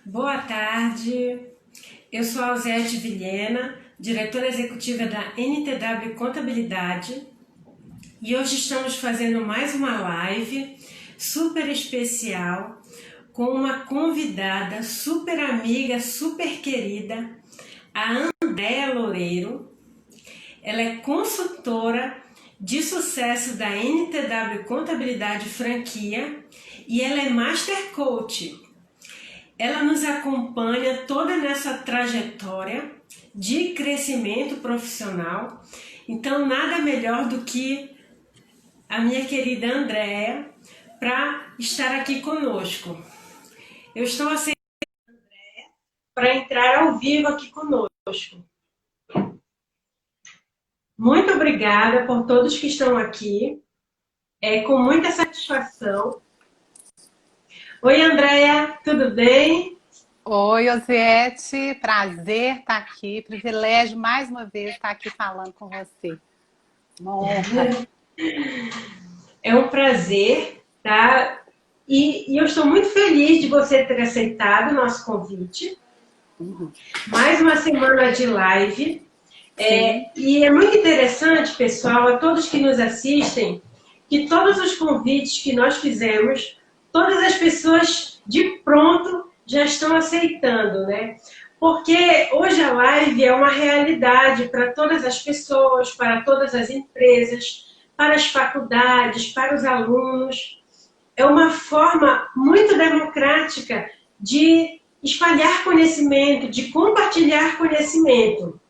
Boa tarde, eu sou a Alzete Vilhena, diretora executiva da NTW Contabilidade, e hoje estamos fazendo mais uma live super especial com uma convidada super amiga, super querida, a Andréa Loureiro. Ela é consultora de sucesso da NTW Contabilidade Franquia e ela é Master Coach. Ela nos acompanha toda nessa trajetória de crescimento profissional. Então, nada melhor do que a minha querida Andréa para estar aqui conosco. Eu estou aceitando a Andréa para entrar ao vivo aqui conosco. Muito obrigada por todos que estão aqui. É com muita satisfação. Oi, Andréa, tudo bem? Oi, Osiete, prazer estar aqui, privilégio mais uma vez estar aqui falando com você. Uma honra. É um prazer, tá? E eu estou muito feliz de você ter aceitado o nosso convite. Mais uma semana de live. E é muito interessante, pessoal, a todos que nos assistem, que todos os convites que nós fizemos, todas as pessoas de pronto já estão aceitando, né? Porque hoje a live é uma realidade para todas as pessoas, para todas as empresas, para as faculdades, para os alunos. É uma forma muito democrática de espalhar conhecimento, de compartilhar conhecimento.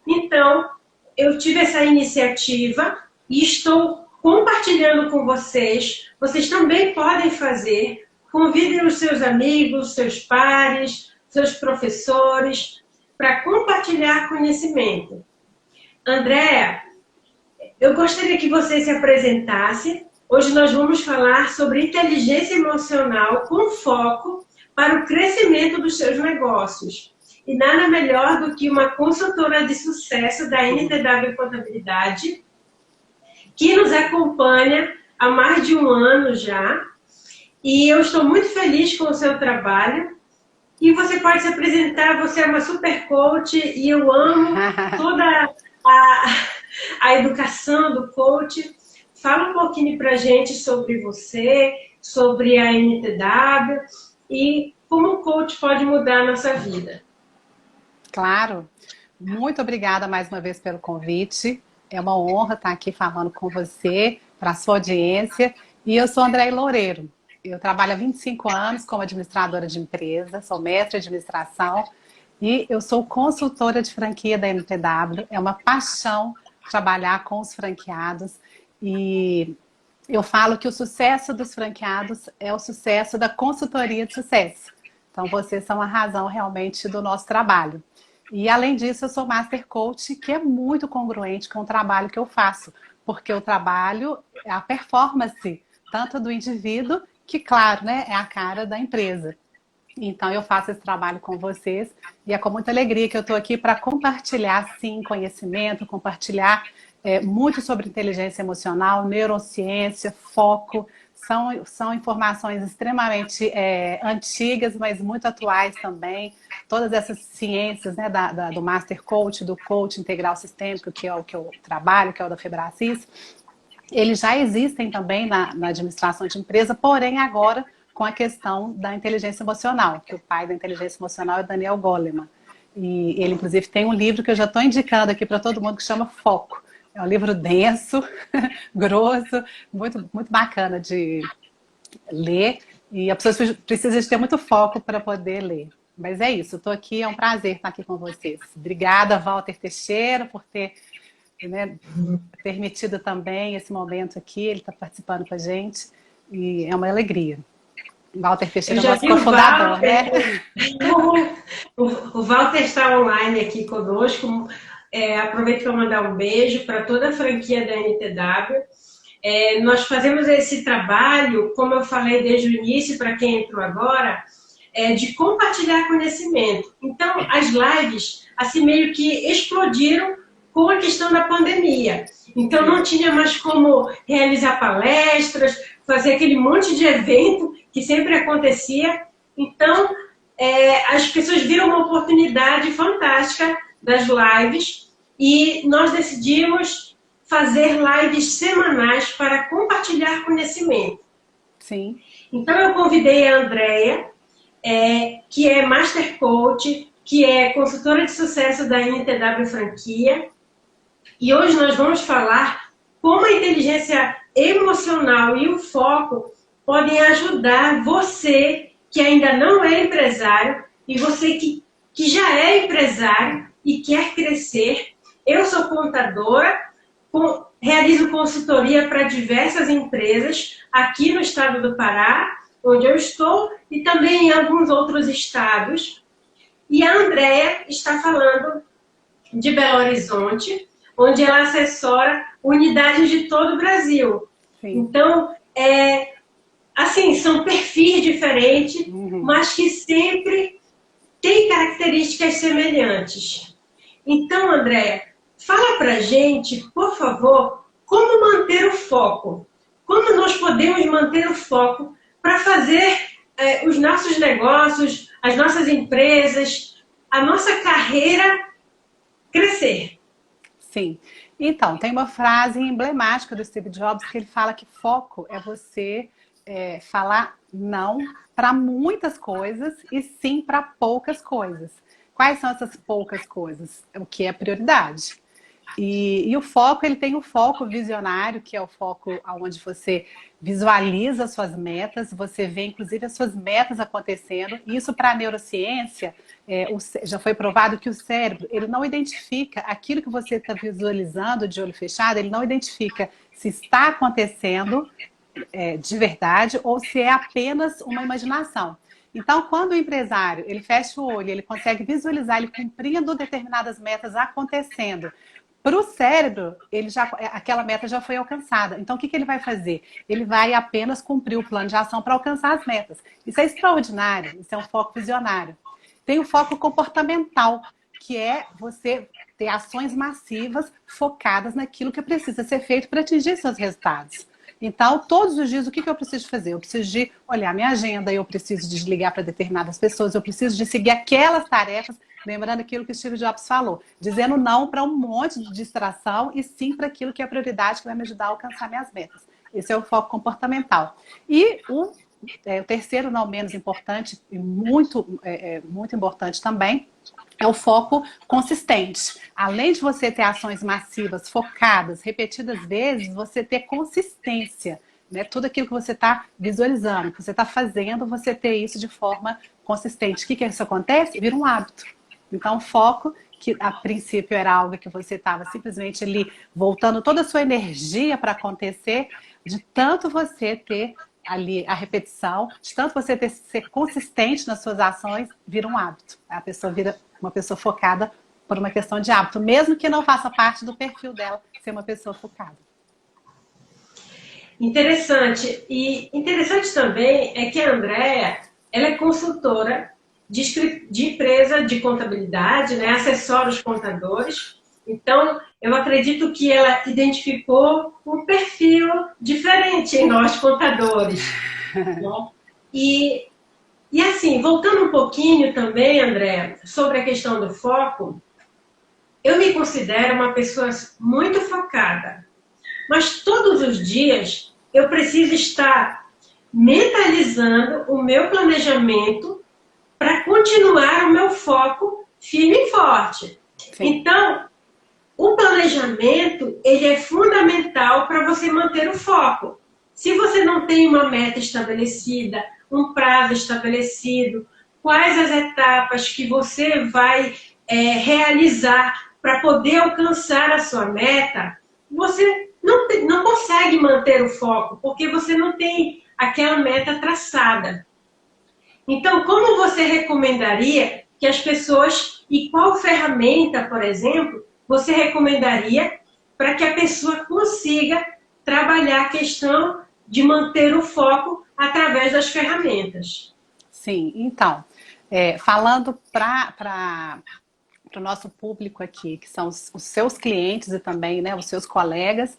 Então, eu tive essa iniciativa e estou compartilhando com vocês. Vocês também podem fazer. Convidem os seus amigos, seus pares, seus professores, para compartilhar conhecimento. Andréa, eu gostaria que você se apresentasse. Hoje nós vamos falar sobre inteligência emocional com foco para o crescimento dos seus negócios. E nada melhor do que uma consultora de sucesso da NTW Contabilidade, que nos acompanha há mais de um ano já. E eu estou muito feliz com o seu trabalho. E você pode se apresentar, você é uma super coach e eu amo toda a educação do coach. Fala um pouquinho pra gente sobre você, sobre a NTW e como o coach pode mudar a nossa vida. Claro. Muito obrigada mais uma vez pelo convite. É uma honra estar aqui falando com você, para a sua audiência. E eu sou Andréa Loureiro. Eu trabalho há 25 anos como administradora de empresa, sou mestre em administração e eu sou consultora de franquia da NTW. É uma paixão trabalhar com os franqueados e eu falo que o sucesso dos franqueados é o sucesso da consultoria de sucesso. Então, vocês são a razão realmente do nosso trabalho. E, além disso, eu sou Master Coach, que é muito congruente com o trabalho que eu faço, porque o trabalho é a performance, tanto do indivíduo, que, claro, né, é a cara da empresa. Então, eu faço esse trabalho com vocês e é com muita alegria que eu estou aqui para compartilhar, sim, conhecimento, compartilhar muito sobre inteligência emocional, neurociência, foco. São informações extremamente antigas, mas muito atuais também. Todas essas ciências, né, do Master Coach, do Coach Integral Sistêmico, que é o que eu trabalho, que é o da Febracis, eles já existem também na administração de empresa, porém agora com a questão da inteligência emocional, que o pai da inteligência emocional é Daniel Goleman. E ele, inclusive, tem um livro que eu já estou indicando aqui para todo mundo que chama Foco. É um livro denso, grosso, muito, muito bacana de ler. E a pessoa precisa de ter muito foco para poder ler. Mas é isso, estou aqui, é um prazer estar aqui com vocês. Obrigada, Walter Teixeira, por ter permitido também esse momento aqui. Ele está participando com a gente e é uma alegria. Walter Teixeira é o nosso cofundador, né? O Walter está online aqui conosco. Aproveito para mandar um beijo para toda a franquia da NTW. Nós fazemos esse trabalho, como eu falei desde o início, para quem entrou agora, de compartilhar conhecimento. Então, as lives, assim, meio que explodiram com a questão da pandemia. Então, não tinha mais como realizar palestras, fazer aquele monte de evento que sempre acontecia. Então, as pessoas viram uma oportunidade fantástica das lives e nós decidimos fazer lives semanais para compartilhar conhecimento. Sim. Então, eu convidei a Andrea, que é Master Coach, que é consultora de sucesso da INTW Franquia. E hoje nós vamos falar como a inteligência emocional e o foco podem ajudar você que ainda não é empresário e você que já é empresário e quer crescer. Eu sou contadora, realizo consultoria para diversas empresas aqui no estado do Pará, onde eu estou, e também em alguns outros estados. E a Andrea está falando de Belo Horizonte, onde ela assessora unidades de todo o Brasil. Sim. Então, assim, são perfis diferentes, mas que sempre têm características semelhantes. Então, Andrea, fala pra gente, por favor, como manter o foco. Como nós podemos manter o foco para fazer os nossos negócios, as nossas empresas, a nossa carreira crescer. Sim. Então, tem uma frase emblemática do Steve Jobs que ele fala que foco é você falar não para muitas coisas e sim para poucas coisas. Quais são essas poucas coisas? O que é prioridade? E o foco, ele tem o foco visionário, que é o foco onde você visualiza as suas metas, você vê inclusive as suas metas acontecendo. Isso para a neurociência, já foi provado que o cérebro, ele não identifica aquilo que você está visualizando de olho fechado, ele não identifica se está acontecendo de verdade ou se é apenas uma imaginação. Então, quando o empresário ele fecha o olho, ele consegue visualizar ele cumprindo determinadas metas acontecendo, para o cérebro, aquela meta já foi alcançada. Então, o que ele vai fazer? Ele vai apenas cumprir o plano de ação para alcançar as metas. Isso é extraordinário, isso é um foco visionário. Tem o foco comportamental, que é você ter ações massivas focadas naquilo que precisa ser feito para atingir seus resultados. Então, todos os dias, o que eu preciso fazer? Eu preciso de olhar minha agenda, eu preciso de desligar para determinadas pessoas, eu preciso de seguir aquelas tarefas, lembrando aquilo que o Steve Jobs falou, dizendo não para um monte de distração e sim para aquilo que é prioridade, que vai me ajudar a alcançar minhas metas. Esse é o foco comportamental. E o terceiro, não menos importante, e muito importante também, é o foco consistente. Além de você ter ações massivas, focadas, repetidas vezes, você ter consistência. Né? Tudo aquilo que você está visualizando, que você está fazendo, você ter isso de forma consistente. O que isso acontece? Vira um hábito. Então, foco, que a princípio era algo que você estava simplesmente ali voltando toda a sua energia para acontecer, de tanto você ter ali a repetição, de tanto você ser consistente nas suas ações, vira um hábito. A pessoa vira uma pessoa focada por uma questão de hábito, mesmo que não faça parte do perfil dela ser uma pessoa focada. Interessante. E interessante também é que a Andrea, ela é consultora de empresa de contabilidade, né? Assessora os contadores. Então, eu acredito que ela identificou um perfil diferente em nós contadores. Né? E assim, voltando um pouquinho também, André, sobre a questão do foco, eu me considero uma pessoa muito focada. Mas todos os dias eu preciso estar mentalizando o meu planejamento para continuar o meu foco firme e forte. Sim. Então, o planejamento, ele é fundamental para você manter o foco. Se você não tem uma meta estabelecida, um prazo estabelecido, quais as etapas que você vai realizar para poder alcançar a sua meta, você não consegue manter o foco, porque você não tem aquela meta traçada. Então, como você recomendaria que as pessoas, e qual ferramenta, por exemplo, você recomendaria para que a pessoa consiga trabalhar a questão de manter o foco através das ferramentas? Sim, então, falando para para o nosso público aqui, que são os seus clientes e também, né, os seus colegas,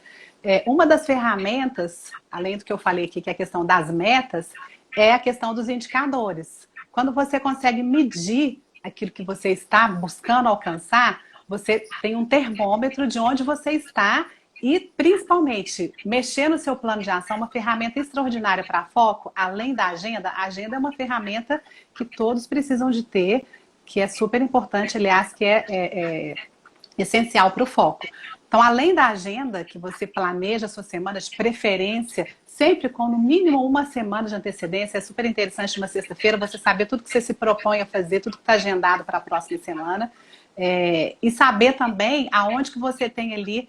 uma das ferramentas, além do que eu falei aqui, que é a questão das metas, é a questão dos indicadores. Quando você consegue medir aquilo que você está buscando alcançar, você tem um termômetro de onde você está e, principalmente, mexer no seu plano de ação, uma ferramenta extraordinária para foco, além da agenda. A agenda é uma ferramenta que todos precisam de ter, que é super importante, aliás, que é essencial para o foco. Então, além da agenda, que você planeja a sua semana, de preferência, sempre com no mínimo uma semana de antecedência, é super interessante uma sexta-feira você saber tudo que você se propõe a fazer, tudo que está agendado para a próxima semana, e saber também aonde que você tem ali,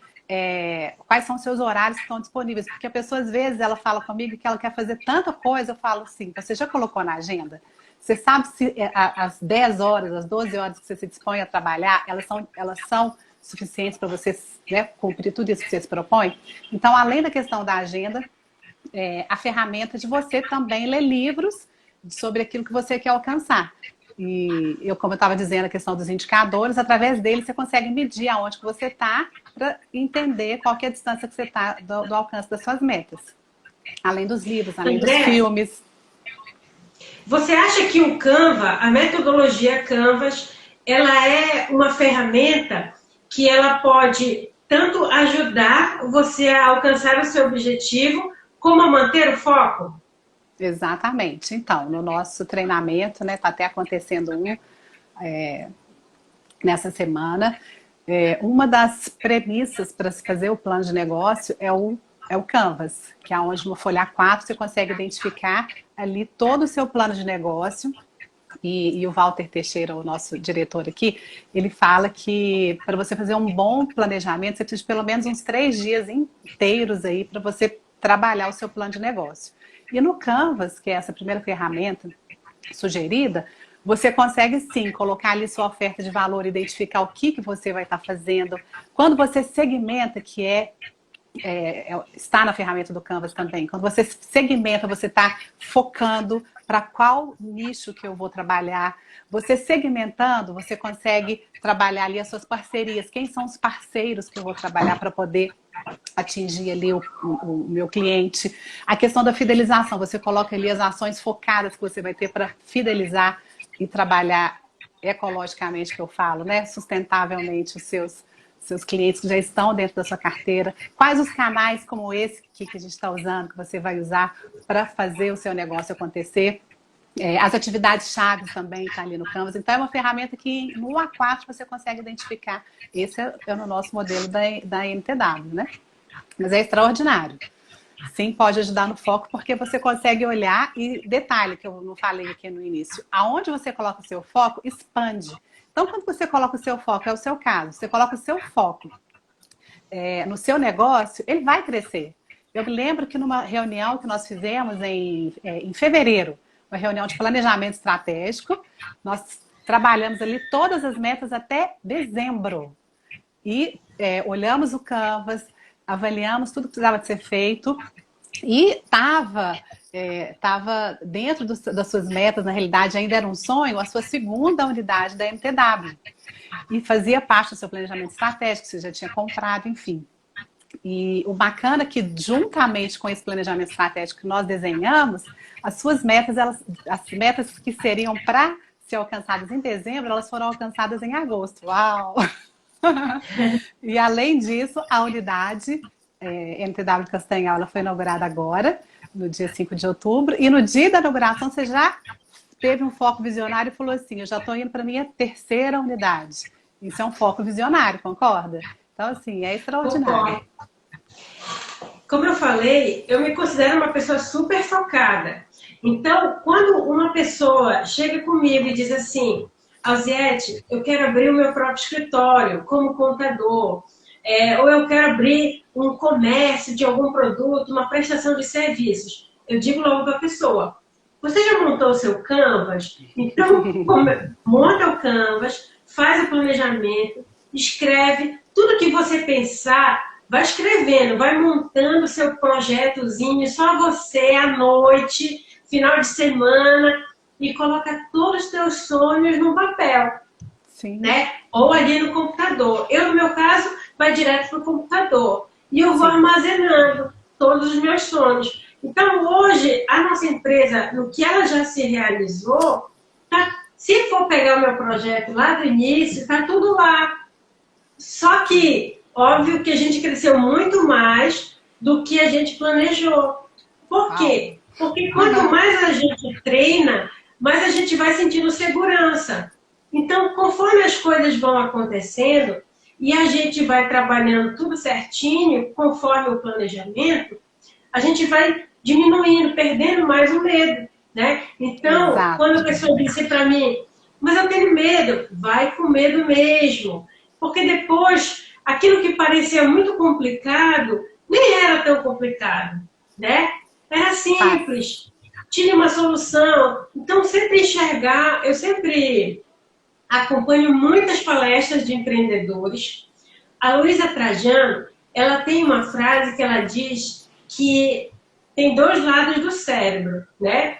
quais são os seus horários que estão disponíveis, porque a pessoa às vezes ela fala comigo que ela quer fazer tanta coisa, eu falo assim, você já colocou na agenda? Você sabe se as 10 horas, as 12 horas que você se dispõe a trabalhar, elas são suficientes para você, né, cumprir tudo isso que você se propõe? Então, além da questão da agenda, a ferramenta de você também ler livros sobre aquilo que você quer alcançar. E eu, como eu estava dizendo, a questão dos indicadores, através deles você consegue medir aonde que você está para entender qual que é a distância que você está do alcance das suas metas. Além dos livros, além dos filmes. Você acha que o Canva, a metodologia Canvas, ela é uma ferramenta que ela pode tanto ajudar você a alcançar o seu objetivo, como a manter o foco? Exatamente. Então, no nosso treinamento, né, está até acontecendo nessa semana, uma das premissas para se fazer o plano de negócio é o Canvas, que é onde no folha 4 você consegue identificar ali todo o seu plano de negócio. E o Walter Teixeira, o nosso diretor aqui, ele fala que para você fazer um bom planejamento, você precisa de pelo menos uns 3 dias inteiros aí para você trabalhar o seu plano de negócio. E no Canvas, que é essa primeira ferramenta sugerida, você consegue sim colocar ali sua oferta de valor, identificar o que você vai estar fazendo. Quando você segmenta, que está na ferramenta do Canvas também, quando você segmenta, você está focando para qual nicho que eu vou trabalhar. Você segmentando, você consegue trabalhar ali as suas parcerias. Quem são os parceiros que eu vou trabalhar para poder atingir ali o meu cliente? A questão da fidelização, você coloca ali as ações focadas que você vai ter para fidelizar e trabalhar ecologicamente, que eu falo, né? Sustentavelmente os seus clientes que já estão dentro da sua carteira. Quais os canais como esse que a gente está usando, que você vai usar para fazer o seu negócio acontecer. As atividades chaves também estão ali no Canvas. Então, é uma ferramenta que no A4 você consegue identificar. Esse é o nosso modelo da NTW, né? Mas é extraordinário. Sim, pode ajudar no foco, porque você consegue olhar e detalhe, que eu não falei aqui no início, aonde você coloca o seu foco, expande. Então, quando você coloca o seu foco, é o seu caso, você coloca o seu foco no seu negócio, ele vai crescer. Eu me lembro que numa reunião que nós fizemos em fevereiro, uma reunião de planejamento estratégico, nós trabalhamos ali todas as metas até dezembro. E olhamos o Canvas, avaliamos tudo que precisava de ser feito e estava dentro das suas metas, na realidade ainda era um sonho, a sua segunda unidade da MTW. E fazia parte do seu planejamento estratégico, você já tinha comprado, enfim. E o bacana é que, juntamente com esse planejamento estratégico que nós desenhamos, as suas metas, as metas que seriam para ser alcançadas em dezembro, elas foram alcançadas em agosto. Uau! E além disso, a unidade MTW Castanhal, ela foi inaugurada agora, no dia 5 de outubro, e no dia da inauguração você já teve um foco visionário e falou assim, eu já estou indo para a minha terceira unidade. Isso é um foco visionário, concorda? Então, assim, é extraordinário. Como eu falei, eu me considero uma pessoa super focada. Então, quando uma pessoa chega comigo e diz assim, Alziete, eu quero abrir o meu próprio escritório como contador, ou eu quero abrir um comércio de algum produto, uma prestação de serviços, eu digo logo para a pessoa, você já montou o seu Canvas? Então, monta o Canvas, faz o planejamento, escreve tudo que você pensar, vai escrevendo, vai montando o seu projetozinho, só você à noite, final de semana, e coloca todos os teus sonhos no papel. Sim. né? Ou ali no computador. Eu, no meu caso, vai direto para o computador. E eu vou armazenando todos os meus sonhos. Então, hoje, a nossa empresa, no que ela já se realizou, tá, se for pegar o meu projeto lá do início, está tudo lá. Só que, óbvio que a gente cresceu muito mais do que a gente planejou. Por quê? Porque quanto mais a gente treina, mais a gente vai sentindo segurança. Então, conforme as coisas vão acontecendo e a gente vai trabalhando tudo certinho, conforme o planejamento, a gente vai diminuindo, perdendo mais o medo, né? Então, Exato. quando a pessoa disse para mim, mas eu tenho medo, vai com medo mesmo. Porque depois, aquilo que parecia muito complicado, nem era tão complicado, né? Era simples, tinha uma solução. Então, sempre enxergar, eu sempre acompanho muitas palestras de empreendedores. A Luísa Trajano, ela tem uma frase que ela diz que tem dois lados do cérebro, né?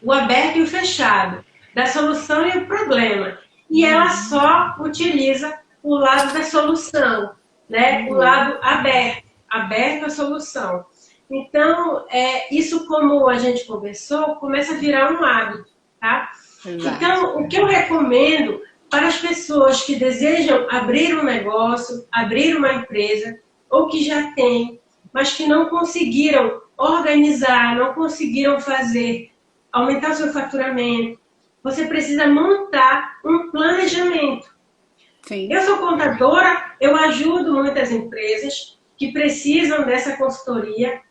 O aberto e o fechado, da solução e o problema. E ela só utiliza o lado da solução, né? O lado aberto, aberto à solução. Então, isso, como a gente conversou, começa a virar um hábito, tá? Exato. Então, o que eu recomendo para as pessoas que desejam abrir um negócio, abrir uma empresa, ou que já têm, mas que não conseguiram organizar, não conseguiram fazer, aumentar o seu faturamento, você precisa montar um planejamento. Sim. Eu sou contadora, eu ajudo muitas empresas que precisam dessa consultoria.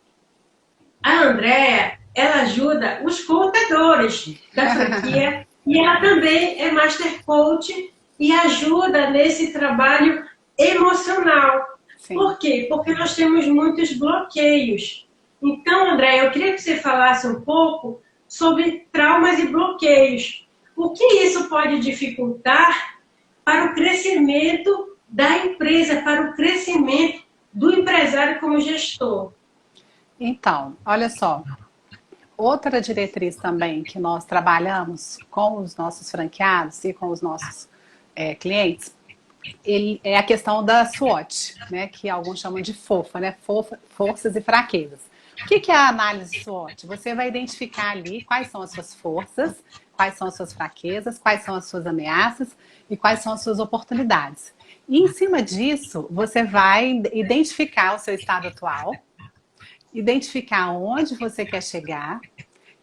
A Andréa, ela ajuda os contadores da franquia e ela também é Master Coach e ajuda nesse trabalho emocional. Sim. Por quê? Porque nós temos muitos bloqueios. Então, Andréa, eu queria que você falasse um pouco sobre traumas e bloqueios. O que isso pode dificultar para o crescimento da empresa, para o crescimento do empresário como gestor? Então, olha só, outra diretriz também que nós trabalhamos com os nossos franqueados e com os nossos clientes, é a questão da SWOT, né, que alguns chamam de FOFA, né, forças e fraquezas. O que é a análise SWOT? Você vai identificar ali quais são as suas forças, quais são as suas fraquezas, quais são as suas ameaças e quais são as suas oportunidades. E em cima disso, você vai identificar o seu estado atual, identificar onde você quer chegar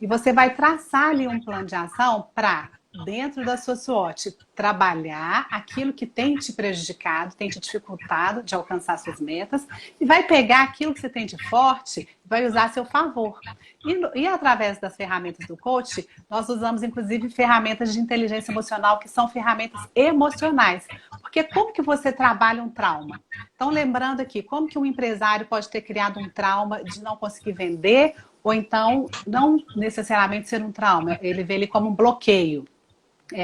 e você vai traçar ali um plano de ação para, dentro da sua SWOT, trabalhar aquilo que tem te prejudicado, tem te dificultado de alcançar suas metas e vai pegar aquilo que você tem de forte e vai usar a seu favor. E através das ferramentas do coach, nós usamos inclusive ferramentas de inteligência emocional que são ferramentas emocionais. Porque como que você trabalha um trauma? Então, lembrando aqui, como que um empresário pode ter criado um trauma de não conseguir vender ou então não necessariamente ser um trauma, ele vê ele como um bloqueio.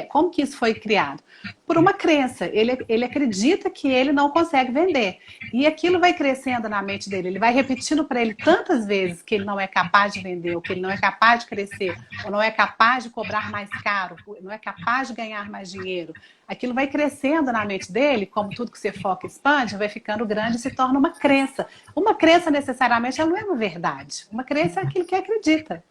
Como que isso foi criado? Por uma crença. Ele acredita que ele não consegue vender. E aquilo vai crescendo na mente dele. Ele vai repetindo para ele tantas vezes que ele não é capaz de vender, ou que ele não é capaz de crescer, ou não é capaz de cobrar mais caro, ou não é capaz de ganhar mais dinheiro. Aquilo vai crescendo na mente dele, como tudo que você foca e expande, vai ficando grande e se torna uma crença. Uma crença, necessariamente, ela não é uma verdade. Uma crença é aquilo que acredita.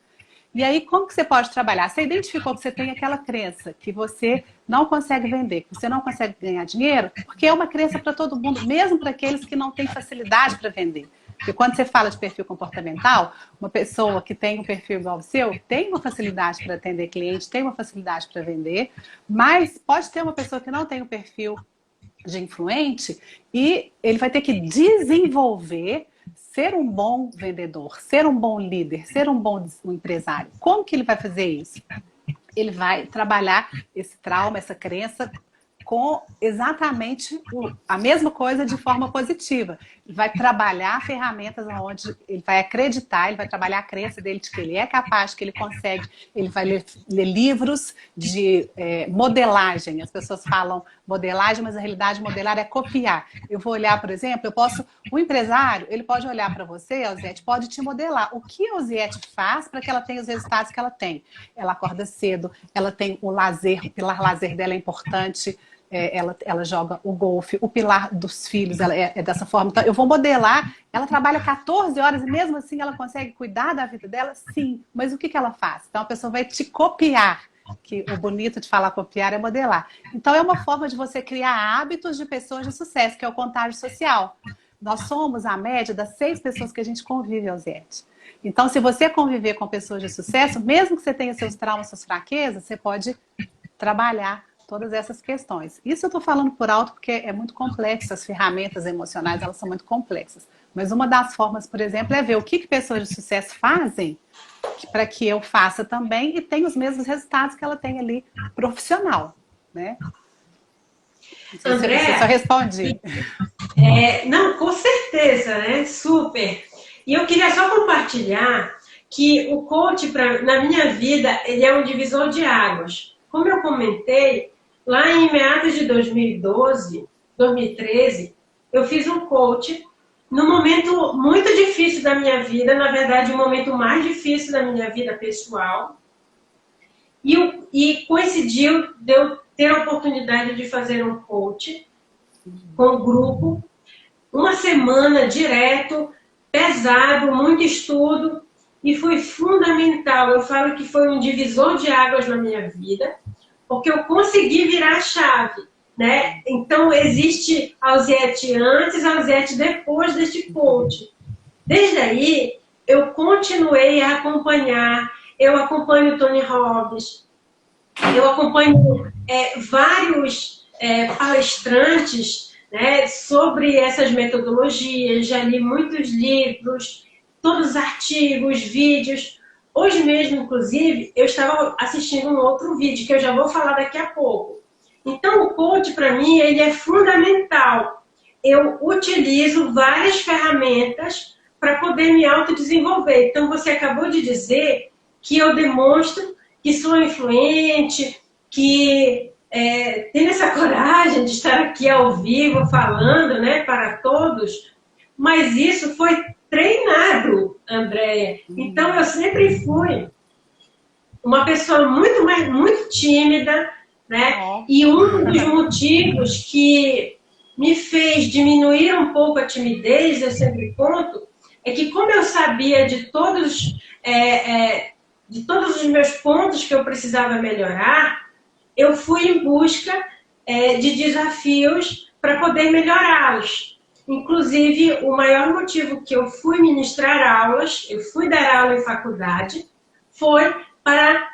E aí, como que você pode trabalhar? Você identificou que você tem aquela crença, que você não consegue vender, que você não consegue ganhar dinheiro, porque é uma crença para todo mundo, mesmo para aqueles que não têm facilidade para vender. Porque quando você fala de perfil comportamental, uma pessoa que tem um perfil igual ao seu, tem uma facilidade para atender cliente, tem uma facilidade para vender, mas pode ter uma pessoa que não tem um perfil de influente e ele vai ter que desenvolver ser um bom vendedor, ser um bom líder, ser um bom empresário. Como que ele vai fazer isso? Ele vai trabalhar esse trauma, essa crença com exatamente a mesma coisa de forma positiva. Ele vai trabalhar ferramentas onde ele vai acreditar, ele vai trabalhar a crença dele de que ele é capaz, que ele consegue. Ele vai ler livros de modelagem. As pessoas falam modelagem, mas na realidade modelar é copiar. Eu vou olhar, por exemplo, o empresário, ele pode olhar para você, Elziete, pode te modelar. O que a Elziete faz para que ela tenha os resultados que ela tem? Ela acorda cedo, ela tem o lazer, o pilar lazer dela é importante. ela joga o golfe, o pilar dos filhos, ela é dessa forma. Então, eu vou modelar, ela trabalha 14 horas e mesmo assim ela consegue cuidar da vida dela? Sim, mas o que ela faz? Então a pessoa vai te copiar, que o bonito de falar copiar é modelar. Então é uma forma de você criar hábitos de pessoas de sucesso, que é o contágio social. Nós somos a média das 6 pessoas que a gente convive, Elziete. Então, se você conviver com pessoas de sucesso, mesmo que você tenha seus traumas, suas fraquezas, você pode trabalhar todas essas questões. Isso eu estou falando por alto porque é muito complexo, as ferramentas emocionais, elas são muito complexas. Mas uma das formas, por exemplo, é ver o que pessoas de sucesso fazem para que eu faça também e tenha os mesmos resultados que ela tem ali profissional, né? André, você só responde. Não, com certeza, né? Super. E eu queria só compartilhar que o coach, na minha vida, ele é um divisor de águas. Como eu comentei, lá em meados de 2012, 2013, eu fiz um coach num momento muito difícil da minha vida, na verdade, o momento mais difícil da minha vida pessoal. E coincidiu de eu ter a oportunidade de fazer um coach com o grupo, uma semana direto, pesado, muito estudo, e foi fundamental. Eu falo que foi um divisor de águas na minha vida, porque eu consegui virar a chave, né? Então, existe Elziete antes, Elziete depois deste coach. Desde aí, eu continuei a acompanhar, eu acompanho o Tony Robbins, eu acompanho vários palestrantes, né, sobre essas metodologias, já li muitos livros, todos os artigos, vídeos. Hoje mesmo, inclusive, eu estava assistindo um outro vídeo que eu já vou falar daqui a pouco. Então, o coach, para mim, ele é fundamental. Eu utilizo várias ferramentas para poder me autodesenvolver. Então, você acabou de dizer que eu demonstro que sou influente, que tenho essa coragem de estar aqui ao vivo falando, né, para todos, mas isso foi treinado, Andréia. Então, eu sempre fui uma pessoa muito tímida, né? E um dos motivos que me fez diminuir um pouco a timidez, eu sempre conto, é que como eu sabia de todos os meus pontos que eu precisava melhorar, eu fui em busca de desafios para poder melhorá-los. Inclusive, o maior motivo que eu fui ministrar aulas, eu fui dar aula em faculdade, foi para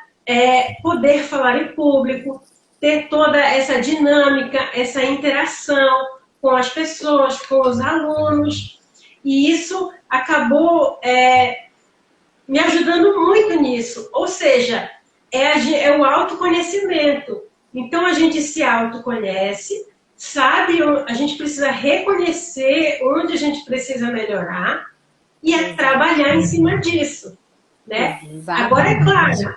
poder falar em público, ter toda essa dinâmica, essa interação com as pessoas, com os alunos. E isso acabou me ajudando muito nisso. Ou seja, é o autoconhecimento. Então, a gente se autoconhece, sabe, a gente precisa reconhecer onde a gente precisa melhorar e trabalhar em cima disso. Né? Agora, é claro,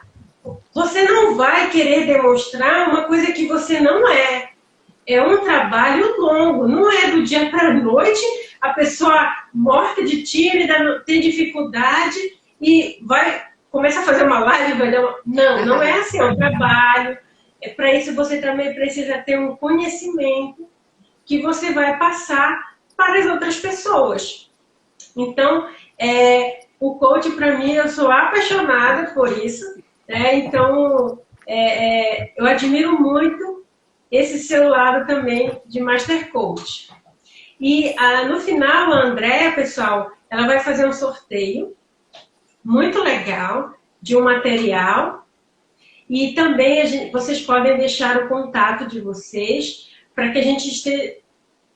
você não vai querer demonstrar uma coisa que você não é. É um trabalho longo, não é do dia para a noite, a pessoa morta de tímida, tem dificuldade e começa a fazer uma live, não é assim, é um trabalho. Para isso você também precisa ter um conhecimento que você vai passar para as outras pessoas. Então, o coach, para mim, eu sou apaixonada por isso. Então, eu admiro muito esse seu lado também de Master Coach. E no final, a Andréa, pessoal, ela vai fazer um sorteio muito legal de um material. E também vocês podem deixar o contato de vocês para que a gente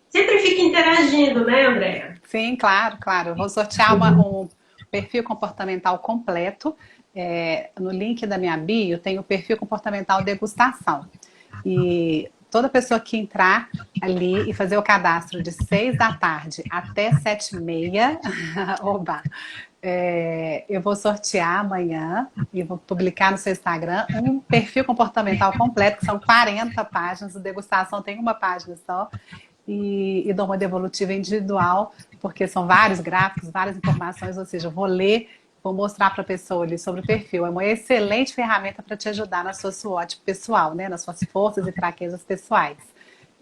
sempre fique interagindo, né, Andréa? Sim, claro, claro. Eu vou sortear um perfil comportamental completo. No link da minha bio tem o perfil comportamental degustação. E toda pessoa que entrar ali e fazer o cadastro de 6 da tarde até 7h30, oba, eu vou sortear amanhã e vou publicar no seu Instagram um perfil comportamental completo, que são 40 páginas, o degustação tem uma página só, e dou uma devolutiva individual, porque são vários gráficos, várias informações, ou seja, eu vou ler, vou mostrar para a pessoa ali sobre o perfil. É uma excelente ferramenta para te ajudar na sua SWOT pessoal, né? Nas suas forças e fraquezas pessoais.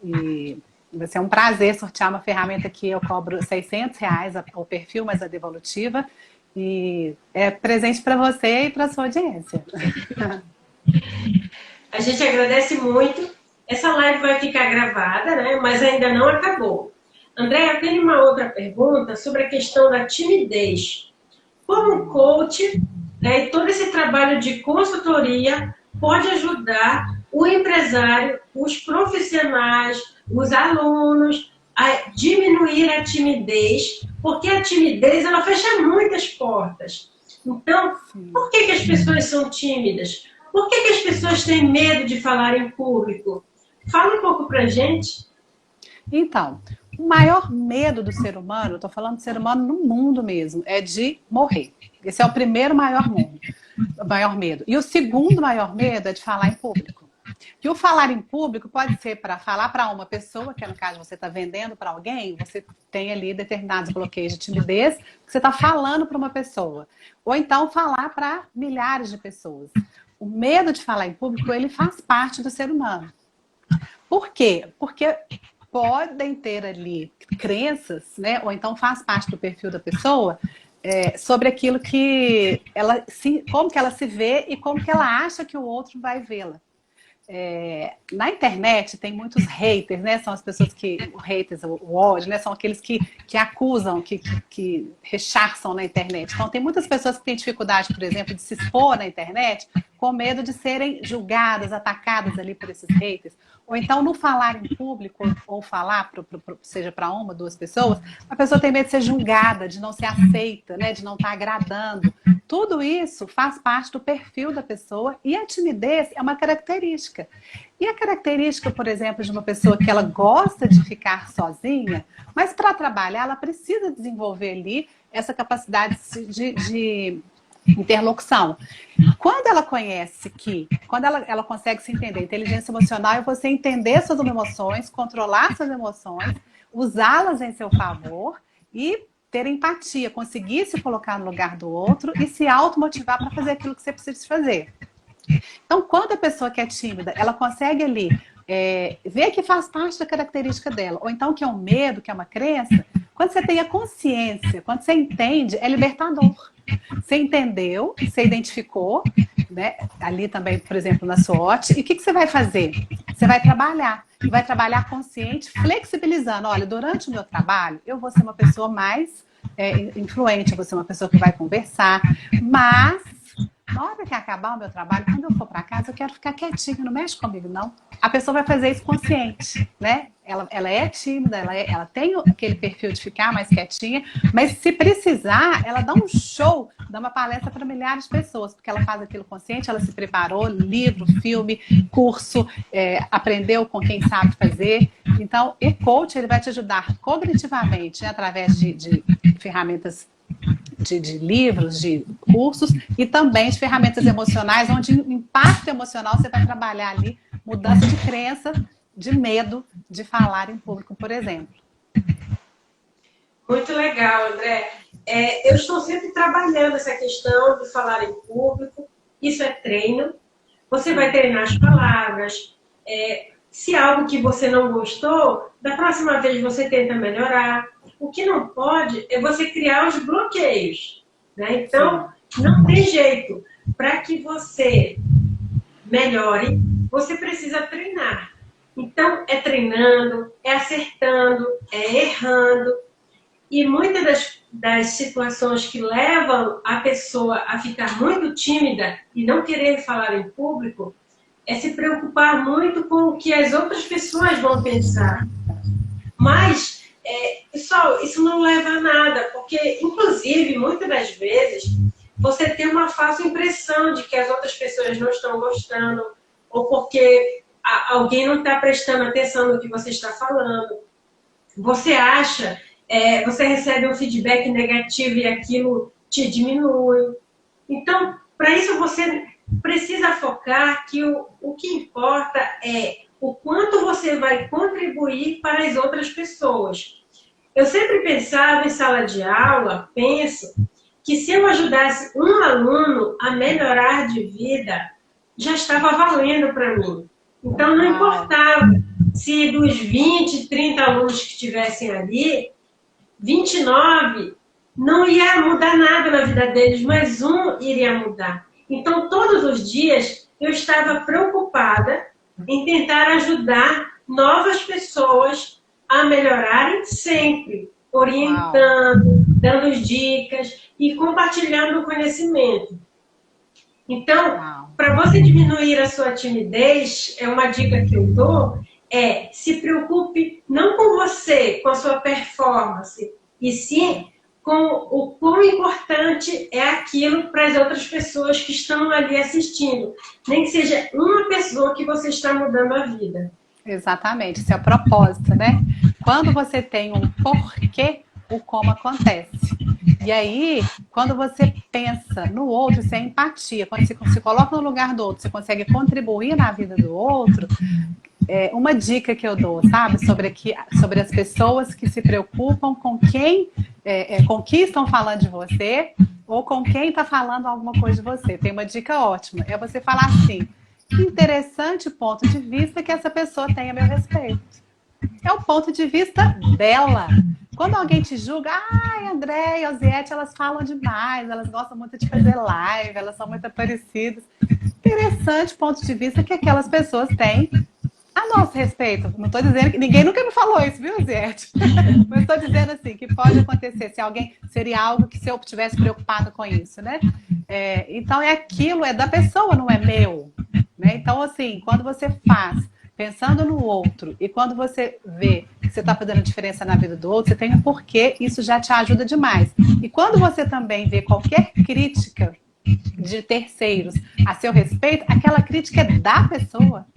E vai ser um prazer sortear uma ferramenta que eu cobro R$600 o perfil, mais a devolutiva. E é presente para você e para a sua audiência. A gente agradece muito. Essa live vai ficar gravada, né? Mas ainda não acabou. Andréa, tem uma outra pergunta sobre a questão da timidez. Como coach, né, e todo esse trabalho de consultoria pode ajudar o empresário, os profissionais, os alunos a diminuir a timidez, porque a timidez ela fecha muitas portas. Então, por que as pessoas são tímidas? Por que as pessoas têm medo de falar em público? Fala um pouco pra gente. Então, o maior medo do ser humano, eu estou falando de ser humano no mundo mesmo, é de morrer. Esse é o primeiro maior medo. E o segundo maior medo é de falar em público. E o falar em público pode ser para falar para uma pessoa, que no caso você está vendendo para alguém, você tem ali determinados bloqueios de timidez, que você está falando para uma pessoa. Ou então falar para milhares de pessoas. O medo de falar em público, ele faz parte do ser humano. Por quê? Porque podem ter ali crenças, né? Ou então faz parte do perfil da pessoa, sobre aquilo que como que ela se vê e como que ela acha que o outro vai vê-la. Na internet tem muitos haters, né? São as pessoas o ódio, né? São aqueles que acusam, que rechaçam na internet. Então tem muitas pessoas que têm dificuldade, por exemplo, de se expor na internet com medo de serem julgadas, atacadas ali por esses haters. Ou então no falar em público, ou falar, seja para uma, duas pessoas, a pessoa tem medo de ser julgada, de não ser aceita, né? De não estar agradando. Tudo isso faz parte do perfil da pessoa e a timidez é uma característica. E a característica, por exemplo, de uma pessoa que ela gosta de ficar sozinha, mas para trabalhar ela precisa desenvolver ali essa capacidade de interlocução. Quando ela ela consegue se entender, inteligência emocional é você entender suas emoções, controlar suas emoções, usá-las em seu favor e ter empatia, conseguir se colocar no lugar do outro e se automotivar para fazer aquilo que você precisa fazer. Então, quando a pessoa que é tímida, ela consegue ali ver que faz parte da característica dela, ou então que é um medo, que é uma crença, quando você tem a consciência, quando você entende, é libertador. Você entendeu, você identificou, né? Ali também, por exemplo, na SWOT, e o que você vai fazer? Você vai trabalhar, e vai trabalhar consciente, flexibilizando. Olha, durante o meu trabalho, eu vou ser uma pessoa mais influente, eu vou ser uma pessoa que vai conversar, mas na hora que acabar o meu trabalho, quando eu for para casa, eu quero ficar quietinha, não mexe comigo, não. A pessoa vai fazer isso consciente, né? Ela é tímida, ela tem aquele perfil de ficar mais quietinha, mas se precisar, ela dá um show, dá uma palestra para milhares de pessoas, porque ela faz aquilo consciente, ela se preparou, livro, filme, curso, aprendeu com quem sabe fazer. Então, o coach ele vai te ajudar cognitivamente, né, através de ferramentas de livros, de cursos e também de ferramentas emocionais, onde o impacto emocional você vai trabalhar ali, mudança de crença, de medo de falar em público, por exemplo. Muito legal, André. Eu estou sempre trabalhando essa questão de falar em público, isso é treino, você vai treinar as palavras, se algo que você não gostou, da próxima vez você tenta melhorar. O que não pode é você criar os bloqueios, né? Então, não tem jeito. Para que você melhore, você precisa treinar. Então, é treinando, é acertando, é errando. E muitas das situações que levam a pessoa a ficar muito tímida e não querer falar em público é se preocupar muito com o que as outras pessoas vão pensar. Mas, pessoal, isso não leva a nada, porque, inclusive, muitas das vezes, você tem uma falsa impressão de que as outras pessoas não estão gostando, ou porque alguém não está prestando atenção no que você está falando. Você acha, você recebe um feedback negativo e aquilo te diminui. Então, para isso você precisa focar que o que importa é o quanto você vai contribuir para as outras pessoas. Eu sempre pensava em sala de aula, penso, que se eu ajudasse um aluno a melhorar de vida, já estava valendo para mim. Então, não importava se dos 20, 30 alunos que estivessem ali, 29 não ia mudar nada na vida deles, mas um iria mudar. Então, todos os dias, eu estava preocupada em tentar ajudar novas pessoas a melhorarem sempre, orientando, dando dicas e compartilhando o conhecimento. Então, para você diminuir a sua timidez, é uma dica que eu dou, se preocupe não com você, com a sua performance, e sim com o quão importante é aquilo para as outras pessoas que estão ali assistindo. Nem que seja uma pessoa que você está mudando a vida. Exatamente, esse é o propósito, né? Quando você tem um porquê, o como acontece. E aí, quando você pensa no outro, isso é empatia. Quando você se coloca no lugar do outro, você consegue contribuir na vida do outro. Uma dica que eu dou, sabe? Sobre as pessoas que se preocupam com com quem estão falando de você ou com quem está falando alguma coisa de você. Tem uma dica ótima. É você falar assim: que interessante ponto de vista que essa pessoa tem a meu respeito. É o ponto de vista dela. Quando alguém te julga, André e Osiete, elas falam demais, elas gostam muito de fazer live, elas são muito parecidas. Interessante ponto de vista que aquelas pessoas têm a nosso respeito. Não estou dizendo que ninguém nunca me falou isso, viu, Osiete? Mas estou dizendo assim, que pode acontecer se alguém, seria algo que se eu estivesse preocupado com isso, né? Então aquilo é da pessoa, não é meu. Né? Então, assim, quando você faz pensando no outro e quando você vê que você está fazendo diferença na vida do outro, você tem um porquê, isso já te ajuda demais. E quando você também vê qualquer crítica de terceiros a seu respeito, aquela crítica é da pessoa,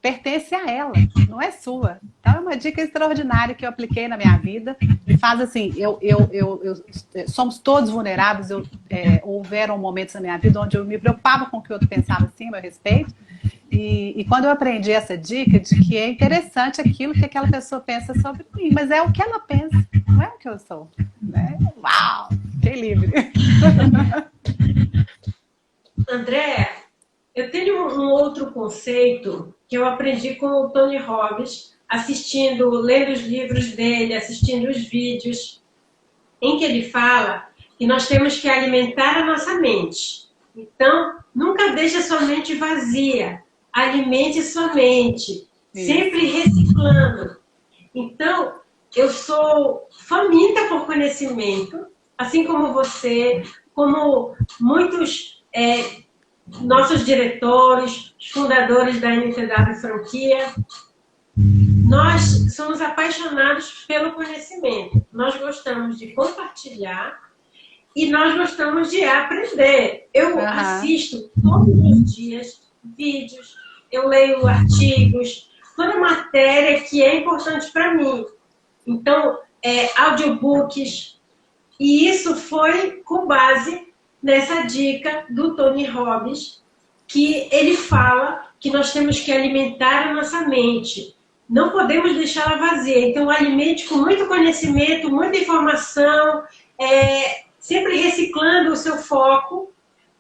pertence a ela, não é sua. Então é uma dica extraordinária que eu apliquei na minha vida e faz assim, somos todos vulneráveis, houveram momentos na minha vida onde eu me preocupava com o que o outro pensava assim a meu respeito, e quando eu aprendi essa dica de que é interessante aquilo que aquela pessoa pensa sobre mim, mas é o que ela pensa, não é o que eu sou. Né? Uau! Fiquei livre! André, eu tenho um outro conceito que eu aprendi com o Tony Robbins, lendo os livros dele, assistindo os vídeos, em que ele fala que nós temos que alimentar a nossa mente. Então, nunca deixe a sua mente vazia, alimente sua mente, sempre reciclando. Então, eu sou faminta por conhecimento, assim como você, como muitos nossos diretores, os fundadores da NTW Franquia. Nós somos apaixonados pelo conhecimento. Nós gostamos de compartilhar e nós gostamos de aprender. Eu assisto todos os dias vídeos, eu leio artigos, toda matéria que é importante para mim. Então, audiobooks. E isso foi com base nessa dica do Tony Robbins, que ele fala que nós temos que alimentar a nossa mente. Não podemos deixá-la vazia. Então, alimente com muito conhecimento, muita informação, sempre reciclando o seu foco,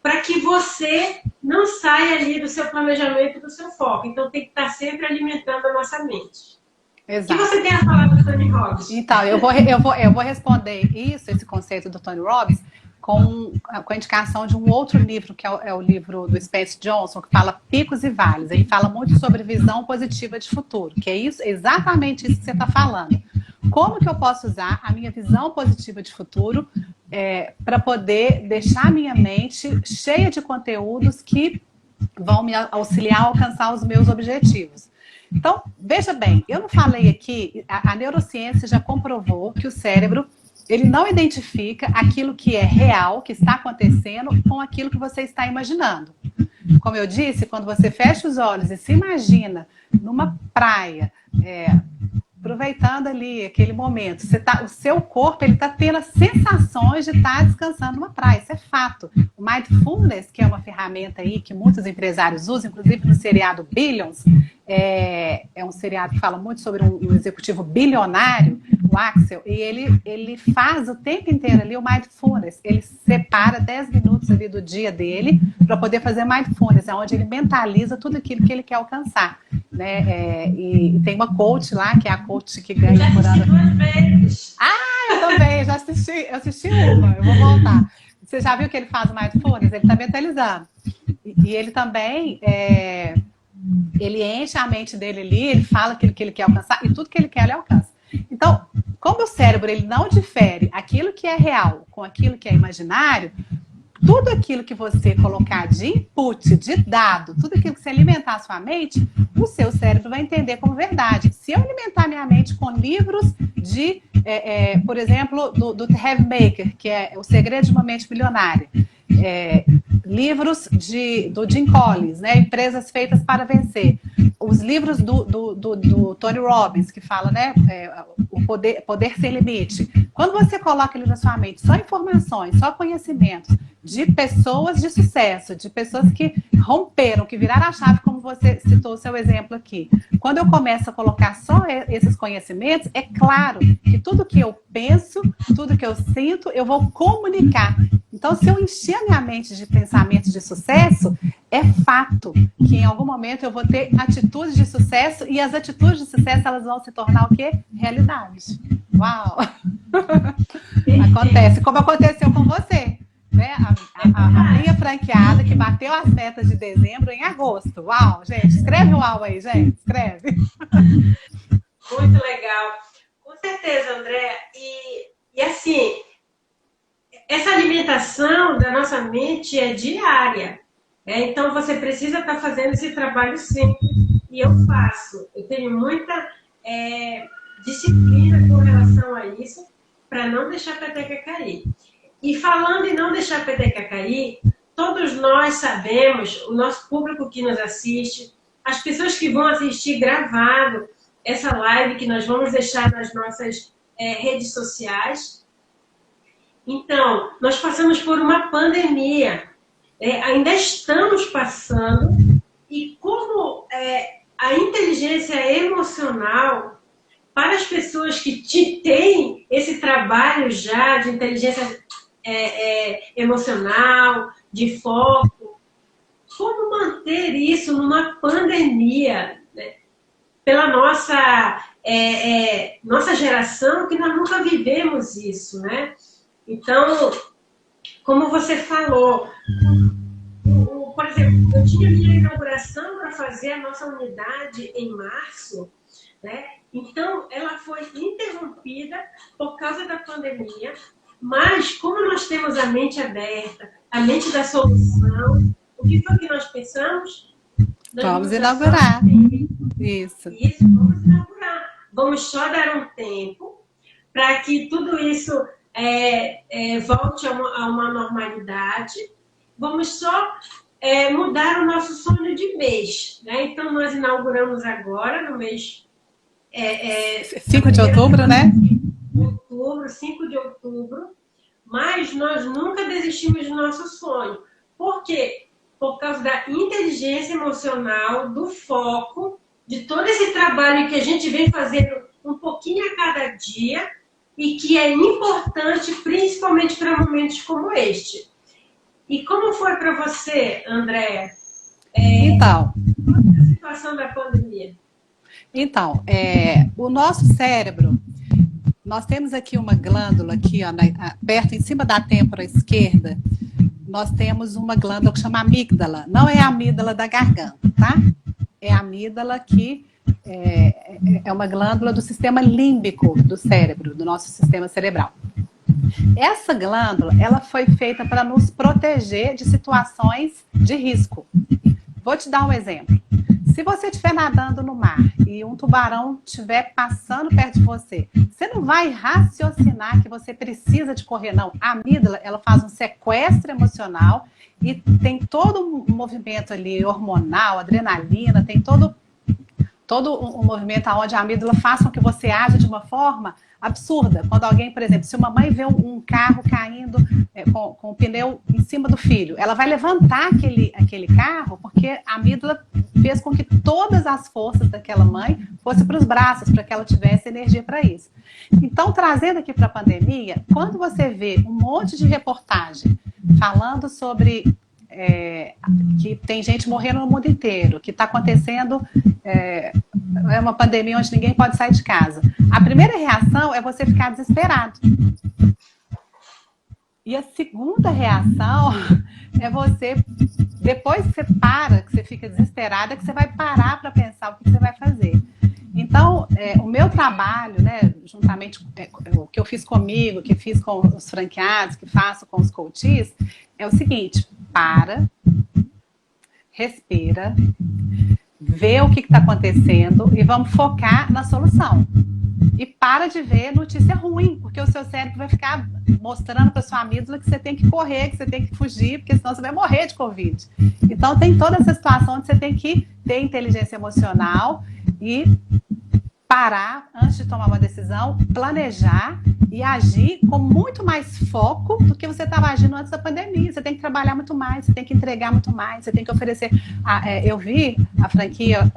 para que você não saia ali do seu planejamento, do seu foco. Então, tem que estar sempre alimentando a nossa mente. Exato. O que você tem a falar do Tony Robbins? Então, eu vou responder esse conceito do Tony Robbins, com a indicação de um outro livro, que é o livro do Spence Johnson, que fala Picos e Vales. Ele fala muito sobre visão positiva de futuro, que é exatamente isso que você está falando. Como que eu posso usar a minha visão positiva de futuro para poder deixar a minha mente cheia de conteúdos que vão me auxiliar a alcançar os meus objetivos. Então, veja bem, eu não falei aqui, a neurociência já comprovou que o cérebro ele não identifica aquilo que é real, que está acontecendo, com aquilo que você está imaginando. Como eu disse, quando você fecha os olhos e se imagina numa praia, aproveitando ali aquele momento, o seu corpo está tendo as sensações de estar descansando numa praia, isso é fato. O Mindfulness, que é uma ferramenta aí que muitos empresários usam, inclusive no seriado Billions, é um seriado que fala muito sobre um executivo bilionário, o Axel, e ele faz o tempo inteiro ali o Mindfulness. Ele separa 10 minutos ali do dia dele para poder fazer Mindfulness, onde ele mentaliza tudo aquilo que ele quer alcançar. né? E tem uma coach lá, que é a coach que ganha por ano. Duas vezes. Ah, eu também, já assisti, eu assisti uma, eu vou voltar. Você já viu que ele faz o Mindfulness? Ele está mentalizando. E ele também, ele enche a mente dele ali, ele fala aquilo que ele quer alcançar, e tudo que ele quer, ele alcança. Então, como o cérebro ele não difere aquilo que é real com aquilo que é imaginário, tudo aquilo que você colocar de input, de dado, tudo aquilo que você alimentar a sua mente, o seu cérebro vai entender como verdade. Se eu alimentar minha mente com livros de, por exemplo, do Heavy Maker, que é O Segredo de uma Mente Milionária, livros do Jim Collins, né, Empresas Feitas para Vencer, os livros do Tony Robbins, que fala, né, o poder sem limite. Quando você coloca ali na sua mente só informações, só conhecimentos de pessoas de sucesso, de pessoas que romperam, que viraram a chave, como você citou o seu exemplo aqui. Quando eu começo a colocar só esses conhecimentos, é claro que tudo que eu penso, tudo que eu sinto, eu vou comunicar. Então, se eu encher a minha mente de pensamentos de sucesso, é fato que em algum momento eu vou ter atitudes de sucesso, e as atitudes de sucesso, elas vão se tornar o quê? Realidade. Uau! Acontece, como aconteceu com você. Né? A minha franqueada que bateu as metas de dezembro em agosto. Uau, gente, escreve uau aí, gente, escreve. Muito legal. Com certeza, André. E assim, essa alimentação da nossa mente é diária. Então você precisa estar fazendo esse trabalho sempre. E eu faço. Eu tenho muita disciplina com relação a isso para não deixar a peteca cair. E falando em não deixar a peteca cair, todos nós sabemos, o nosso público que nos assiste, as pessoas que vão assistir gravado essa live que nós vamos deixar nas nossas redes sociais. Então, nós passamos por uma pandemia, ainda estamos passando, e como a inteligência emocional, para as pessoas que têm esse trabalho já de inteligência emocional, de foco, como manter isso numa pandemia, né? Pela nossa geração, que nós nunca vivemos isso, né? Então, como você falou, por exemplo, eu tinha minha inauguração para fazer a nossa unidade em março, né? Então, ela foi interrompida por causa da pandemia. Mas, como nós temos a mente aberta, a mente da solução, o que foi que nós pensamos? Vamos inaugurar. Isso, vamos inaugurar. Vamos só dar um tempo para que tudo isso volte a uma normalidade. Vamos só mudar o nosso sonho de mês. Né? Então, nós inauguramos agora, no mês... 5 de outubro, né? 5 de outubro, mas nós nunca desistimos do nosso sonho. Por quê? Por causa da inteligência emocional, do foco, de todo esse trabalho que a gente vem fazendo um pouquinho a cada dia e que é importante, principalmente para momentos como este. E como foi para você, Andréa? Então, a situação da pandemia? Então, o nosso cérebro, nós temos aqui uma glândula aqui, ó, perto, em cima da têmpora esquerda, nós temos uma glândula que chama amígdala. Não é a amígdala da garganta, tá? É a amígdala que é uma glândula do sistema límbico do cérebro, do nosso sistema cerebral. Essa glândula, ela foi feita para nos proteger de situações de risco. Vou te dar um exemplo. Se você estiver nadando no mar e um tubarão estiver passando perto de você, você não vai raciocinar que você precisa de correr, não. A amígdala, ela faz um sequestro emocional e tem todo um movimento ali hormonal, adrenalina, tem todo um movimento onde a amígdala faz com que você haja de uma forma absurda. Quando alguém, por exemplo, se uma mãe vê um carro caindo com o pneu em cima do filho, ela vai levantar aquele carro porque a amígdala fez com que todas as forças daquela mãe fossem para os braços, para que ela tivesse energia para isso. Então, trazendo aqui para a pandemia, quando você vê um monte de reportagem falando sobre que tem gente morrendo no mundo inteiro, que está acontecendo é uma pandemia onde ninguém pode sair de casa. A primeira reação é você ficar desesperado. E a segunda reação é você, depois que você para, que você fica desesperada, que você vai parar para pensar o que você vai fazer. Então, o meu trabalho, né, juntamente o que eu fiz comigo, que fiz com os franqueados, que faço com os coaches, é o seguinte: para, respira, vê o que está acontecendo e vamos focar na solução. E para de ver notícia ruim, porque o seu cérebro vai ficar mostrando para sua amígdala que você tem que correr, que você tem que fugir, porque senão você vai morrer de Covid. Então tem toda essa situação onde você tem que ter inteligência emocional e parar antes de tomar uma decisão, planejar e agir com muito mais foco do que você estava agindo antes da pandemia. Você tem que trabalhar muito mais, você tem que entregar muito mais, você tem que oferecer. Eu vi a franquia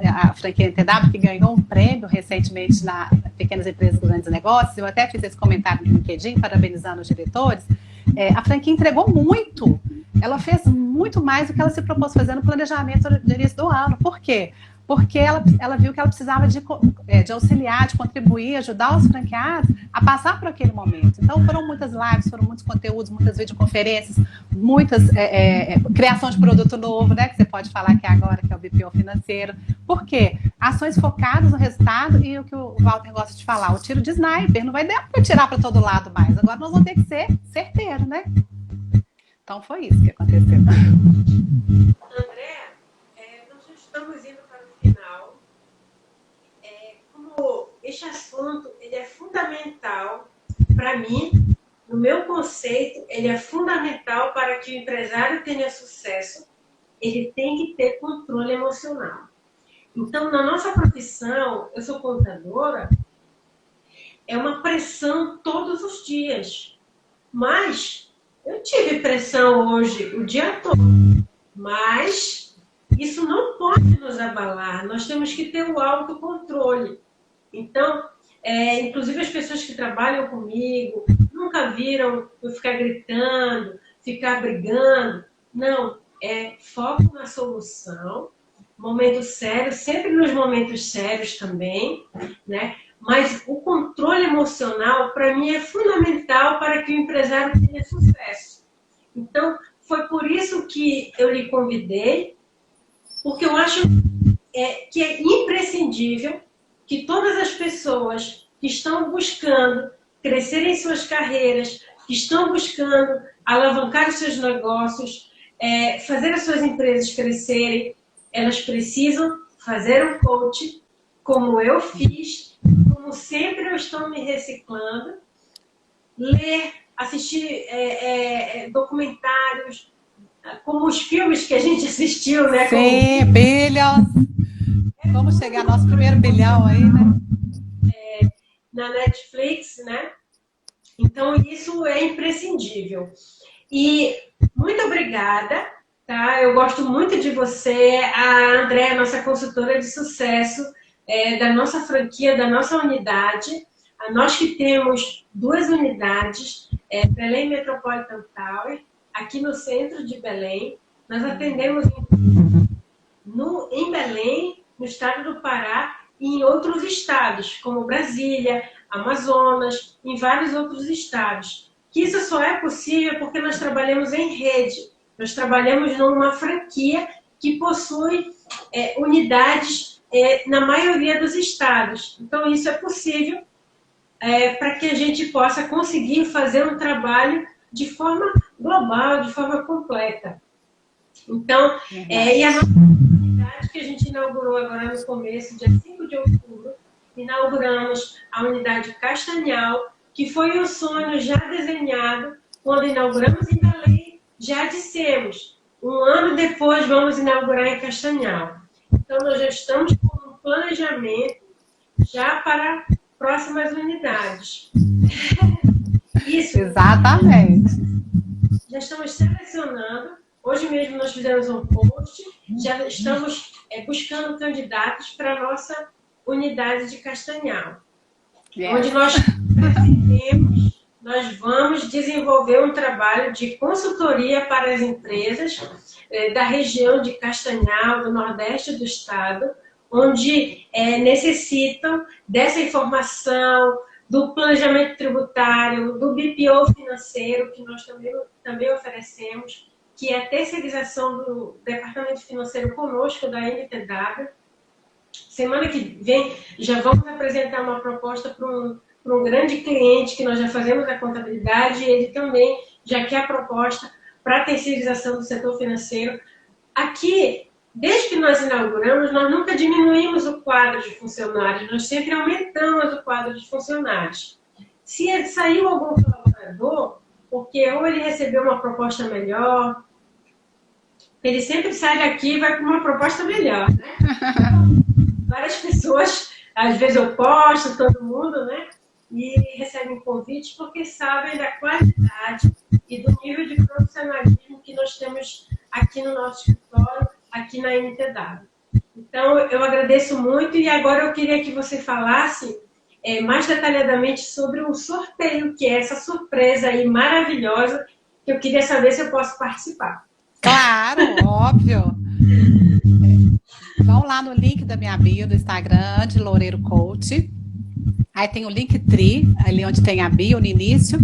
NTW, que ganhou um prêmio recentemente na Pequenas Empresas Grandes Negócios. Eu até fiz esse comentário no LinkedIn, parabenizando os diretores. A franquia entregou muito. Ela fez muito mais do que ela se propôs fazer no planejamento do início do ano. Por quê? Porque ela viu que ela precisava de auxiliar, de contribuir, ajudar os franqueados a passar por aquele momento. Então foram muitas lives, foram muitos conteúdos, muitas videoconferências, muitas criação de produto novo, né, que você pode falar que é agora, que é o BPO financeiro. Por quê? Ações focadas no resultado e o que o Walter gosta de falar, o tiro de sniper, não vai dar para tirar para todo lado mais. Agora nós vamos ter que ser certeiro, né? Então foi isso que aconteceu. André, nós já estamos indo para o final. Como este assunto ele é fundamental para mim, no meu conceito, ele é fundamental para que o empresário tenha sucesso, ele tem que ter controle emocional. Então, na nossa profissão, eu sou contadora, é uma pressão todos os dias. Mas eu tive pressão hoje o dia todo, mas isso não pode nos abalar. Nós temos que ter o autocontrole. Então, inclusive as pessoas que trabalham comigo nunca viram eu ficar gritando, ficar brigando. Não, foco na solução, momento sério, sempre nos momentos sérios também, né? Mas o controle emocional, para mim, é fundamental para que o empresário tenha sucesso. Então, foi por isso que eu lhe convidei, porque eu acho que é imprescindível que todas as pessoas que estão buscando crescer em suas carreiras, que estão buscando alavancar os seus negócios, fazer as suas empresas crescerem, elas precisam fazer um coach, como eu fiz, como sempre eu estou me reciclando, ler, assistir documentários, como os filmes que a gente assistiu, né? Sim, Billions. Vamos chegar ao nosso primeiro bilhão aí, né? Na Netflix, né? Então, isso é imprescindível. E muito obrigada, tá? Eu gosto muito de você. A Andréa, nossa consultora de sucesso, da nossa franquia, da nossa unidade. Nós que temos 2 unidades, Belém Metropolitan Tower, aqui no centro de Belém. Nós atendemos em Belém, no estado do Pará, e em outros estados, como Brasília, Amazonas, em vários outros estados. Que isso só é possível porque nós trabalhamos em rede. Nós trabalhamos numa franquia que possui unidades na maioria dos estados. Então, isso é possível para que a gente possa conseguir fazer um trabalho de forma global, de forma completa. Então, e a nossa unidade que a gente inaugurou agora no começo, dia 5 de outubro, inauguramos a unidade Castanhal, que foi um sonho já desenhado. Quando inauguramos em Belém, já dissemos, um ano depois vamos inaugurar em Castanhal. Então, nós já estamos com um planejamento já para próximas unidades. Isso. Exatamente. Já estamos selecionando. Hoje mesmo nós fizemos um post. Já estamos buscando candidatos para a nossa unidade de Castanhal. Onde nós vamos desenvolver um trabalho de consultoria para as empresas da região de Castanhal, do Nordeste do estado, onde necessitam dessa informação, do planejamento tributário, do BPO financeiro, que nós também oferecemos, que é a terceirização do Departamento Financeiro conosco, da NTW. Semana que vem já vamos apresentar uma proposta para um grande cliente que nós já fazemos a contabilidade, e ele também já quer a proposta para a terceirização do setor financeiro. Aqui, desde que nós inauguramos, nós nunca diminuímos o quadro de funcionários, nós sempre aumentamos o quadro de funcionários. Se saiu algum colaborador, porque ou ele recebeu uma proposta melhor, ele sempre sai daqui e vai para uma proposta melhor, né? Várias pessoas, às vezes eu posto, todo mundo, né? E recebem convites porque sabem da qualidade e do nível de profissionalismo que nós temos aqui no nosso escritório, aqui na NTW. Então, eu agradeço muito e agora eu queria que você falasse mais detalhadamente sobre o sorteio, que é essa surpresa aí maravilhosa, que eu queria saber se eu posso participar. Claro, óbvio. Vão lá no link da minha bio do Instagram, de Loureiro Coach. Aí tem o Linktree, ali onde tem a bio no início.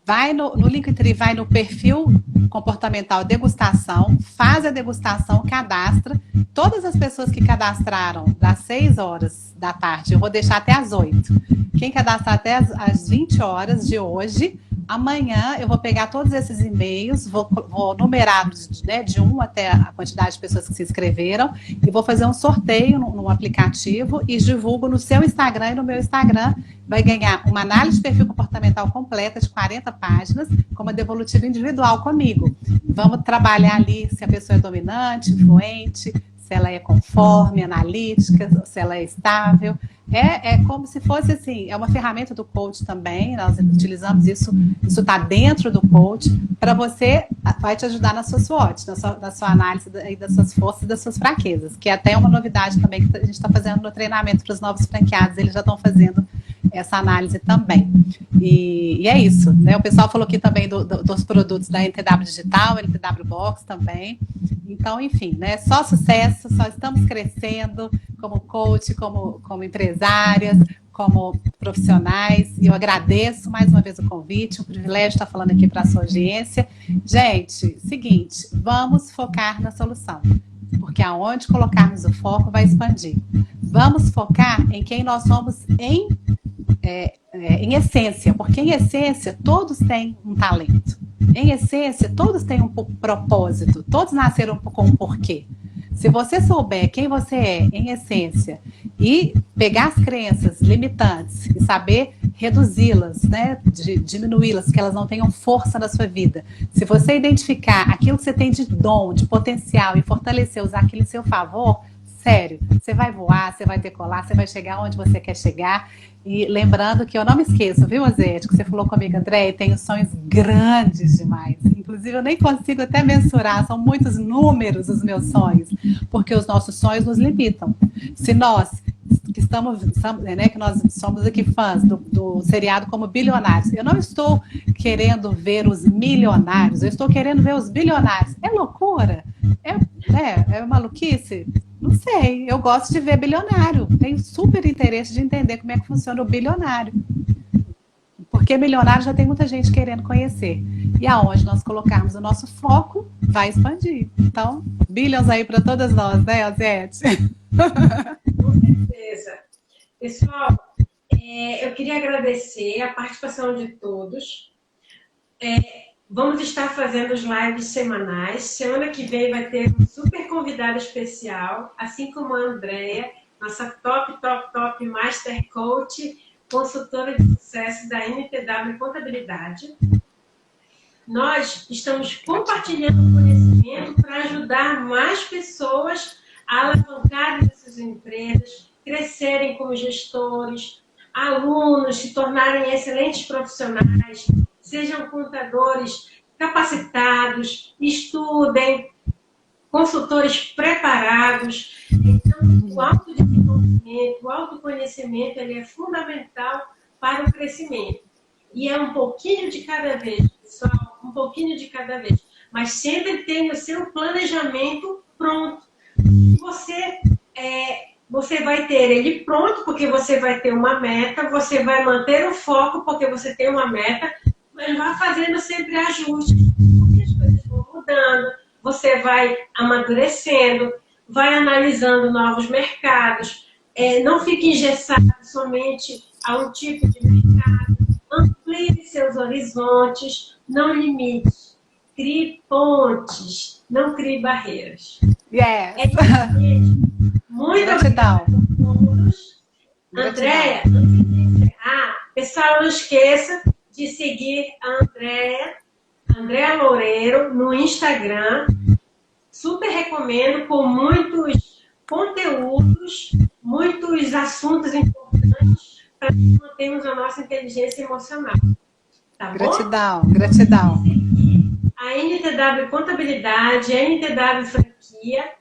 Vai no Linktree, vai no perfil comportamental degustação, faz a degustação, cadastra. Todas as pessoas que cadastraram das 6 horas da tarde, eu vou deixar até as 8. Quem cadastrar até as 20 horas de hoje, amanhã eu vou pegar todos esses e-mails, vou numerar, né, de 1 até a quantidade de pessoas que se inscreveram e vou fazer um sorteio no aplicativo e divulgo no seu Instagram e no meu Instagram. Vai ganhar uma análise de perfil comportamental completa de 40 páginas, com uma devolutiva individual comigo. Vamos trabalhar ali se a pessoa é dominante, influente, se ela é conforme, analítica, se ela é estável. É como se fosse assim, é uma ferramenta do coach também, nós utilizamos isso está dentro do coach, para você, vai te ajudar na sua SWOT, na sua análise das suas forças e das suas fraquezas, que é até uma novidade também que a gente está fazendo no treinamento para os novos franqueados, eles já estão fazendo essa análise também. E é isso, né? O pessoal falou aqui também dos produtos da NTW Digital, NTW Box também. Então, enfim, né? Só sucesso, só estamos crescendo como coach, como empresárias, como profissionais. E eu agradeço mais uma vez o convite, um privilégio estar falando aqui para a sua audiência. Gente, seguinte, vamos focar na solução, porque aonde colocarmos o foco vai expandir. Vamos focar em quem nós somos em essência, porque em essência todos têm um talento. Em essência, todos têm um propósito, todos nasceram com um porquê. Se você souber quem você é em essência e pegar as crenças limitantes e saber reduzi-las, né, diminuí-las, que elas não tenham força na sua vida. Se você identificar aquilo que você tem de dom, de potencial e fortalecer, usar aquilo em seu favor, sério, você vai voar, você vai decolar, você vai chegar onde você quer chegar. E lembrando que eu não me esqueço, viu, Azete, que você falou comigo, André, tenho sonhos grandes demais. Inclusive, eu nem consigo até mensurar, são muitos números os meus sonhos, porque os nossos sonhos nos limitam. Se nós, que nós somos aqui fãs do seriado como Bilionários, eu não estou querendo ver os milionários, eu estou querendo ver os bilionários. É loucura? É maluquice? Não sei, eu gosto de ver bilionário. Tenho super interesse de entender como é que funciona o bilionário. Porque milionário já tem muita gente querendo conhecer. E aonde nós colocarmos o nosso foco, vai expandir. Então, bilhões aí para todas nós, né, Azete? Com certeza. Pessoal, eu queria agradecer a participação de todos. Vamos estar fazendo os lives semanais. Semana que vem vai ter um super convidado especial, assim como a Andrea, nossa top Master Coach, consultora de sucesso da NTW Contabilidade. Nós estamos compartilhando conhecimento para ajudar mais pessoas a alavancarem suas empresas, crescerem como gestores, alunos se tornarem excelentes profissionais, sejam contadores capacitados, estudem, consultores preparados. Então, o autodesenvolvimento, o autoconhecimento, ele é fundamental para o crescimento. E é um pouquinho de cada vez, pessoal, um pouquinho de cada vez. Mas sempre tenha o seu planejamento pronto. Se você você vai ter ele pronto, porque você vai ter uma meta, você vai manter o foco, porque você tem uma meta, mas vai fazendo sempre ajustes, porque as coisas vão mudando, você vai amadurecendo, vai analisando novos mercados, não fique engessado somente a um tipo de mercado, amplie seus horizontes, não limite, crie pontes, não crie barreiras. Yes. É isso mesmo. Muito Gratidão. obrigada a todos. Andréia, antes de encerrar, pessoal, não esqueça de seguir a Andréia Loureiro, no Instagram. Super recomendo, com muitos conteúdos, muitos assuntos importantes para que mantermos a nossa inteligência emocional. Tá bom? Gratidão, gratidão. A NTW Contabilidade, a NTW Franquia.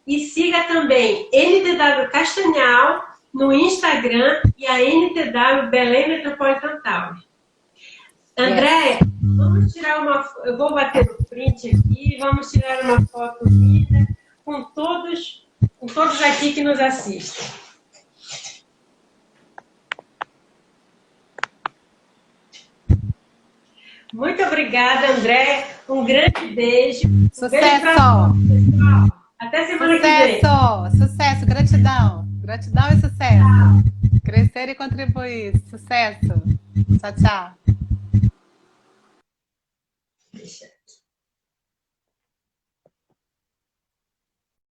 E siga também NTW Castanhal no Instagram e a NTW Belém Metropolitan Tower. Andréia, vamos tirar uma... Eu vou bater o print aqui, vamos tirar uma foto linda com todos aqui que nos assistem. Muito obrigada, Andréia. Um grande beijo. Sucesso! Um beijo pra todos, pessoal. Até semana que vem. Sucesso, gratidão. Gratidão e sucesso. Tchau. Crescer e contribuir. Sucesso. Tchau, tchau. Deixa.